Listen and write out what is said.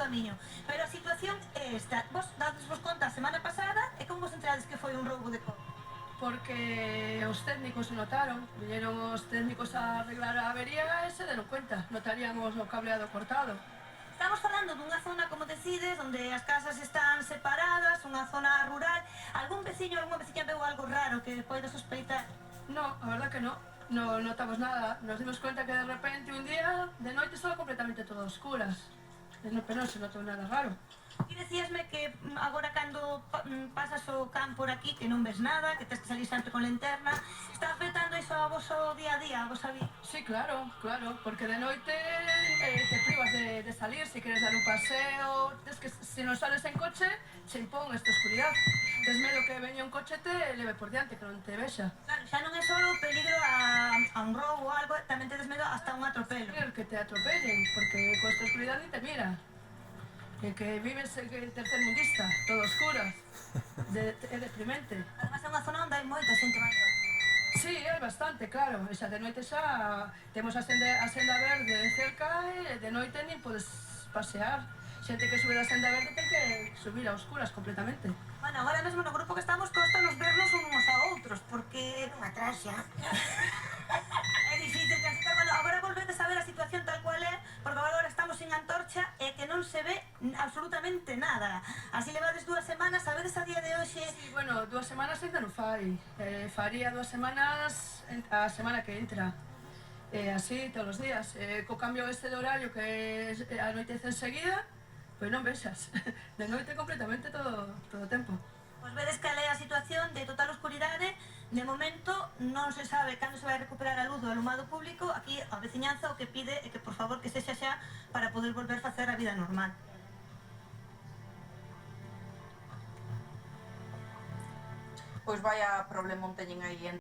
camiño. Pero a situación é esta. Vos dadesvos conta a semana pasada e como vos enterades que foi un roubo de cobre? Porque os técnicos notaron, viñeron os técnicos a arreglar a avería e se deron cuenta, notaríamos o cableado cortado. Estamos falando dunha zona, como decides, onde as casas están separadas, unha zona rural. Algún veciño, algunha veciña veu algo raro que poida sospeitar? No, a verdad que no, no notamos nada. Nos dimos cuenta que de repente un día, de noite, estaba completamente todo a oscuras. Pero non se notou nada raro. E decíasme que agora cando pasas o can por aquí que non ves nada, que tens que salir sempre con linterna, está afectando iso a voso día a día, a vosa vida? Sí, claro, claro, porque de noite te privas de salir, si queres dar un paseo, es que si non sales en coche, se impón esta oscuridad. Tes medo que veña un coche te leve por diante, que non te vexa. Claro, xa non é só o peligro a un roubo ou algo, tamén tedes medo hasta un atropelo. Que te atropellen, porque con esta oscuridad ni te mira. Que vives tercermundista, todo oscuras. É deprimente. Además é unha zona onde hai moita xente maior. Sí, hai bastante, claro. E xa de noite xa temos a senda verde de cerca e de noite nin podes pasear. Xente que sube da senda verde ten que subir a oscuras completamente. Bueno, agora mesmo no grupo que estamos costa nos vernos uns a outros, porque non atrasa. É difícil transitar. Bueno, agora volvedes a ver a situación tal cual é, porque agora estamos sin antorcha e que non se ve absolutamente nada. Así levades 2 semanas, sabedes a día de hoxe... Sí, bueno, 2 semanas ainda non fai. Faría 2 semanas a semana que entra. Así todos os días. Co cambio este de horario que anoitece enseguida, pois non vexas. De noite completamente todo o tempo. Pois vedes cal é a situación de total oscuridade. De momento non se sabe cando se vai recuperar a luz do alumado público. Aquí a veciñanza o que pide é que por favor que sexa xa para poder volver facer a vida normal. Pois vaya problemón teñen aí